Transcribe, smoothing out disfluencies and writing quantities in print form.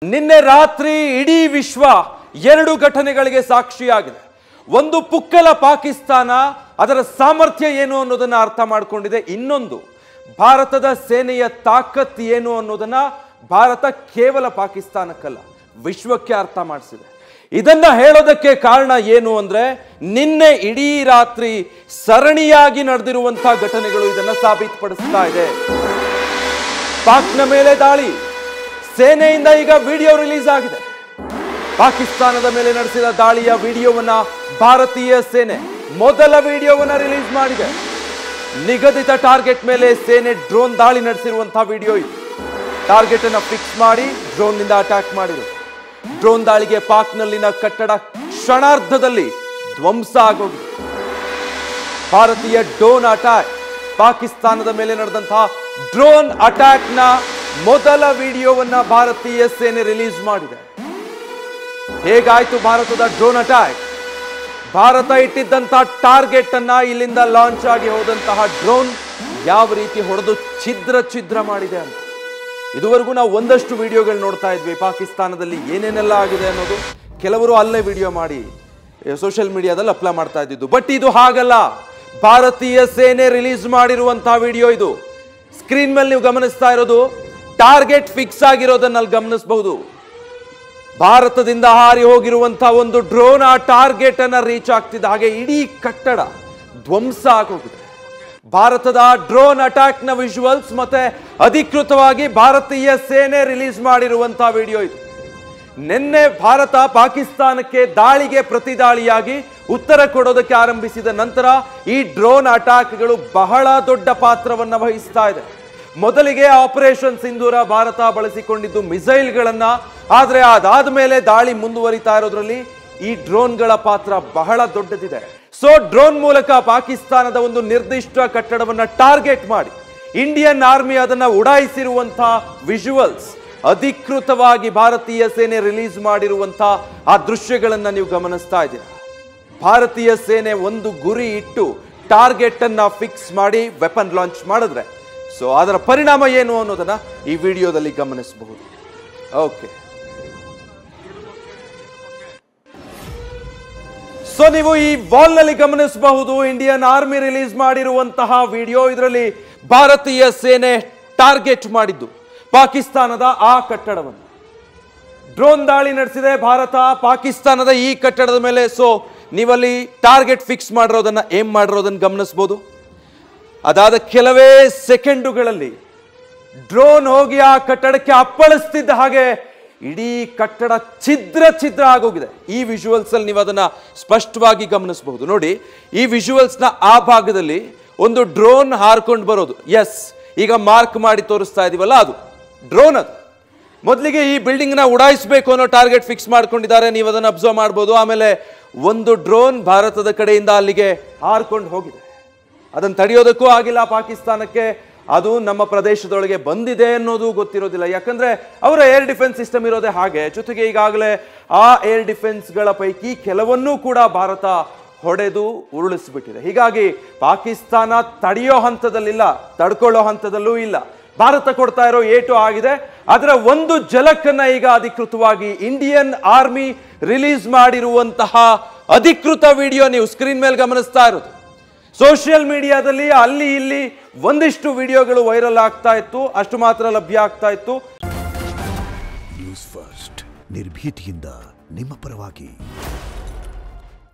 ನಿನ್ನೆ ರಾತ್ರಿ ಇಡೀ ವಿಶ್ವ ಎರಡು ಘಟನೆಗಳಿಗೆ ಸಾಕ್ಷಿಯಾಗಿದೆ. ಒಂದು ಪುಕ್ಕಲ ಪಾಕಿಸ್ತಾನ ಅದರ ಸಾಮರ್ಥ್ಯ ಏನು ಅನ್ನೋದನ್ನ ಅರ್ಥ ಮಾಡಿಕೊಂಡಿದೆ. ಇನ್ನೊಂದು ಭಾರತದ ಸೇನೆಯ ತಾಕತ್ ಏನು ಅನ್ನೋದನ್ನ ಭಾರತ ಕೇವಲ ಪಾಕಿಸ್ತಾನಕ್ಕಲ್ಲ ವಿಶ್ವಕ್ಕೆ ಅರ್ಥ ಮಾಡಿಸಿದೆ. ಇದನ್ನ ಹೇಳೋದಕ್ಕೆ ಕಾರಣ ಏನು ಅಂದ್ರೆ ನಿನ್ನೆ ಇಡೀ ರಾತ್ರಿ ಸರಣಿಯಾಗಿ ನಡೆದಿರುವಂತಹ ಘಟನೆಗಳು ಇದನ್ನ ಸಾಬೀತುಪಡಿಸ್ತಾ ಇದೆ. ಪಾಕ್ನ ಮೇಲೆ ದಾಳಿ, ಸೇನೆಯಿಂದ ಈಗ ವಿಡಿಯೋ ರಿಲೀಸ್ ಆಗಿದೆ. ಪಾಕಿಸ್ತಾನದ ಮೇಲೆ ನಡೆಸಿದ ದಾಳಿಯ ವಿಡಿಯೋವನ್ನ ಭಾರತೀಯ ಸೇನೆ ಮೊದಲ ವಿಡಿಯೋವನ್ನ ರಿಲೀಸ್ ಮಾಡಿದೆ. ನಿಗದಿತ ಟಾರ್ಗೆಟ್ ಮೇಲೆ ಸೇನೆ ಡ್ರೋನ್ ದಾಳಿ ನಡೆಸಿರುವಂತಹ ವಿಡಿಯೋ ಇದು. ಟಾರ್ಗೆಟ್ ಅನ್ನ ಫಿಕ್ಸ್ ಮಾಡಿ ಡ್ರೋನ್ ನಿಂದ ಅಟ್ಯಾಕ್ ಮಾಡಿದ್ರು. ಡ್ರೋನ್ ದಾಳಿಗೆ ಪಾಕ್ನಲ್ಲಿನ ಕಟ್ಟಡ ಕ್ಷಣಾರ್ಧದಲ್ಲಿ ಧ್ವಂಸ ಆಗೋಗಿದೆ. ಭಾರತೀಯ ಡ್ರೋನ್ ಅಟ್ಯಾಕ್, ಪಾಕಿಸ್ತಾನದ ಮೇಲೆ ನಡೆದಂತಹ ಡ್ರೋನ್ ಅಟ್ಯಾಕ್ ನ ಮೊದಲ ವಿಡಿಯೋವನ್ನ ಭಾರತೀಯ ಸೇನೆ ರಿಲೀಸ್ ಮಾಡಿದೆ. ಹೇಗಾಯ್ತು ಭಾರತದ ಡ್ರೋನ್ ಅಟ್ಯಾಕ್? ಭಾರತ ಇಟ್ಟಿದ್ದಂತಹ ಟಾರ್ಗೆಟ್ ಅನ್ನ ಇಲ್ಲಿಂದ ಲಾಂಚ್ ಆಗಿ ಹೋದಂತಹ ಡ್ರೋನ್ ಯಾವ ರೀತಿ ಹೊಡೆದು ಛಿದ್ರ ಮಾಡಿದೆ ಅಂತ ಇದುವರೆಗೂ ನಾವು ಒಂದಷ್ಟು ವಿಡಿಯೋಗಳು ನೋಡ್ತಾ ಇದ್ವಿ. ಪಾಕಿಸ್ತಾನದಲ್ಲಿ ಏನೇನೆಲ್ಲ ಆಗಿದೆ ಅನ್ನೋದು ಕೆಲವರು ಅಲ್ಲೇ ವಿಡಿಯೋ ಮಾಡಿ ಸೋಷಿಯಲ್ ಮೀಡಿಯಾದಲ್ಲಿ ಅಪ್ಲೋಡ್ ಮಾಡ್ತಾ ಇದ್ದಿದ್ದು. ಬಟ್ ಇದು ಹಾಗಲ್ಲ. ಭಾರತೀಯ ಸೇನೆ ರಿಲೀಸ್ ಮಾಡಿರುವಂತಹ ವಿಡಿಯೋ ಇದು. ಸ್ಕ್ರೀನ್ ಮೇಲೆ ನೀವು ಗಮನಿಸ್ತಾ ಇರೋದು ಟಾರ್ಗೆಟ್ ಫಿಕ್ಸ್ ಆಗಿರೋದನ್ನ ಅಲ್ಲಿ ಗಮನಿಸಬಹುದು. ಭಾರತದಿಂದ ಹಾರಿ ಹೋಗಿರುವಂತಹ ಒಂದು ಡ್ರೋನ್ ಆ ಟಾರ್ಗೆಟ್ ಅನ್ನ ರೀಚ್ ಆಗ್ತಿದ್ದ ಹಾಗೆ ಇಡೀ ಕಟ್ಟಡ ಧ್ವಂಸ ಆಗೋಗಿದೆ. ಭಾರತದ ಡ್ರೋನ್ ಅಟ್ಯಾಕ್ ನ ವಿಜುವಲ್ಸ್ ಮತ್ತೆ ಅಧಿಕೃತವಾಗಿ ಭಾರತೀಯ ಸೇನೆ ರಿಲೀಸ್ ಮಾಡಿರುವಂತಹ ವಿಡಿಯೋ ಇದು. ನಿನ್ನೆ ಭಾರತ ಪಾಕಿಸ್ತಾನಕ್ಕೆ ದಾಳಿಗೆ ಪ್ರತಿದಾಳಿಯಾಗಿ ಉತ್ತರ ಕೊಡೋದಕ್ಕೆ ಆರಂಭಿಸಿದ ನಂತರ ಈ ಡ್ರೋನ್ ಅಟ್ಯಾಕ್ಗಳು ಬಹಳ ದೊಡ್ಡ ಪಾತ್ರವನ್ನ ವಹಿಸ್ತಾ ಇದೆ. ಮೊದಲಿಗೆ ಆಪರೇಷನ್ ಸಿಂಧೂರ ಭಾರತ ಬಳಸಿಕೊಂಡಿದ್ದು ಮಿಸೈಲ್ಗಳನ್ನ, ಆದ್ರೆ ಅದಾದ ಮೇಲೆ ದಾಳಿ ಮುಂದುವರಿತಾ ಇರೋದ್ರಲ್ಲಿ ಈ ಡ್ರೋನ್ಗಳ ಪಾತ್ರ ಬಹಳ ದೊಡ್ಡದಿದೆ. ಸೊ ಡ್ರೋನ್ ಮೂಲಕ ಪಾಕಿಸ್ತಾನದ ಒಂದು ನಿರ್ದಿಷ್ಟ ಕಟ್ಟಡವನ್ನ ಟಾರ್ಗೆಟ್ ಮಾಡಿ ಇಂಡಿಯನ್ ಆರ್ಮಿ ಅದನ್ನ ಉಡಾಯಿಸಿರುವಂತಹ ವಿಜುವಲ್ಸ್ ಅಧಿಕೃತವಾಗಿ ಭಾರತೀಯ ಸೇನೆ ರಿಲೀಸ್ ಮಾಡಿರುವಂತಹ ಆ ದೃಶ್ಯಗಳನ್ನ ನೀವು ಗಮನಿಸ್ತಾ ಇದ್ದೀರಾ. ಭಾರತೀಯ ಸೇನೆ ಒಂದು ಗುರಿ ಇಟ್ಟು ಟಾರ್ಗೆಟ್ ಅನ್ನ ಫಿಕ್ಸ್ ಮಾಡಿ ವೆಪನ್ ಲಾಂಚ್ ಮಾಡಿದ್ರೆ ಸೊ ಅದರ ಪರಿಣಾಮ ಏನು ಅನ್ನೋದನ್ನ ಈ ವಿಡಿಯೋದಲ್ಲಿ ಗಮನಿಸಬಹುದು. ಓಕೆ, ಸೊ ನೀವು ಈ ವಾಲ್ ನಲ್ಲಿ ಗಮನಿಸಬಹುದು ಇಂಡಿಯನ್ ಆರ್ಮಿ ರಿಲೀಸ್ ಮಾಡಿರುವಂತಹ ವಿಡಿಯೋ. ಇದರಲ್ಲಿ ಭಾರತೀಯ ಸೇನೆ ಟಾರ್ಗೆಟ್ ಮಾಡಿದ್ದು ಪಾಕಿಸ್ತಾನದ ಆ ಕಟ್ಟಡವನ್ನು. ಡ್ರೋನ್ ದಾಳಿ ನಡೆಸಿದೆ ಭಾರತ ಪಾಕಿಸ್ತಾನದ ಈ ಕಟ್ಟಡದ ಮೇಲೆ. ಸೊ ನೀವಲ್ಲಿ ಟಾರ್ಗೆಟ್ ಫಿಕ್ಸ್ ಮಾಡಿರೋದನ್ನ ಏಮ್ ಮಾಡಿರೋದನ್ನ ಗಮನಿಸಬಹುದು. ಅದಾದ ಕೆಲವೇ ಸೆಕೆಂಡುಗಳಲ್ಲಿ ಡ್ರೋನ್ ಹೋಗಿ ಆ ಕಟ್ಟಡಕ್ಕೆ ಅಪ್ಪಳಿಸ್ತಿದ್ದ ಹಾಗೆ ಇಡೀ ಕಟ್ಟಡ ಛಿದ್ರ ಆಗೋಗಿದೆ. ಈ ವಿಜುವಲ್ಸ್ ಅಲ್ಲಿ ನೀವು ಅದನ್ನ ಸ್ಪಷ್ಟವಾಗಿ ಗಮನಿಸಬಹುದು. ನೋಡಿ, ಈ ವಿಜುವಲ್ಸ್ ನ ಆ ಭಾಗದಲ್ಲಿ ಒಂದು ಡ್ರೋನ್ ಹಾರ್ಕೊಂಡು ಬರೋದು. ಎಸ್, ಈಗ ಮಾರ್ಕ್ ಮಾಡಿ ತೋರಿಸ್ತಾ ಇದೀವಲ್ಲ, ಅದು ಡ್ರೋನ್. ಅದು ಮೊದಲಿಗೆ ಈ ಬಿಲ್ಡಿಂಗ್ ನ ಉಡಾಯಿಸಬೇಕು ಅನ್ನೋ ಟಾರ್ಗೆಟ್ ಫಿಕ್ಸ್ ಮಾಡ್ಕೊಂಡಿದ್ದಾರೆ. ನೀವು ಅದನ್ನ ಅಬ್ಸರ್ವ್ ಮಾಡಬಹುದು. ಆಮೇಲೆ ಒಂದು ಡ್ರೋನ್ ಭಾರತದ ಕಡೆಯಿಂದ ಅಲ್ಲಿಗೆ ಹಾರ್ಕೊಂಡು ಹೋಗಿದೆ. ಅದನ್ನು ತಡೆಯೋದಕ್ಕೂ ಆಗಿಲ್ಲ ಪಾಕಿಸ್ತಾನಕ್ಕೆ. ಅದು ನಮ್ಮ ಪ್ರದೇಶದೊಳಗೆ ಬಂದಿದೆ ಅನ್ನೋದು ಗೊತ್ತಿರೋದಿಲ್ಲ. ಯಾಕಂದ್ರೆ ಅವರ ಏರ್ ಡಿಫೆನ್ಸ್ ಸಿಸ್ಟಮ್ ಇರೋದೇ ಹಾಗೆ. ಜೊತೆಗೆ ಈಗಾಗಲೇ ಆ ಏರ್ ಡಿಫೆನ್ಸ್ಗಳ ಪೈಕಿ ಕೆಲವನ್ನೂ ಕೂಡ ಭಾರತ ಹೊಡೆದು ಉರುಳಿಸ್ಬಿಟ್ಟಿದೆ. ಹೀಗಾಗಿ ಪಾಕಿಸ್ತಾನ ತಡೆಯೋ ಹಂತದಲ್ಲಿಲ್ಲ, ತಡ್ಕೊಳ್ಳೋ ಹಂತದಲ್ಲೂ ಇಲ್ಲ. ಭಾರತ ಕೊಡ್ತಾ ಇರೋ ಏಟು ಆಗಿದೆ. ಅದರ ಒಂದು ಝಲಕನ್ನ ಈಗ ಅಧಿಕೃತವಾಗಿ ಇಂಡಿಯನ್ ಆರ್ಮಿ ರಿಲೀಸ್ ಮಾಡಿರುವಂತಹ ಅಧಿಕೃತ ವಿಡಿಯೋ ನೀವು ಸ್ಕ್ರೀನ್ ಮೇಲೆ ಗಮನಿಸ್ತಾ ಇರೋದು. ಸೋಷಿಯಲ್ ಮೀಡಿಯಾದಲ್ಲಿ ಅಲ್ಲಿ ಇಲ್ಲಿ ಒಂದಿಷ್ಟು ವಿಡಿಯೋಗಳು ವೈರಲ್ ಆಗ್ತಾ ಇತ್ತು, ಅಷ್ಟು ಮಾತ್ರ ಲಭ್ಯ ಆಗ್ತಾ ಇತ್ತು. ನ್ಯೂಸ್ ಫಸ್ಟ್, ನಿರ್ಭೀತಿಯಿಂದ ನಿಮ್ಮ ಪರವಾಗಿ.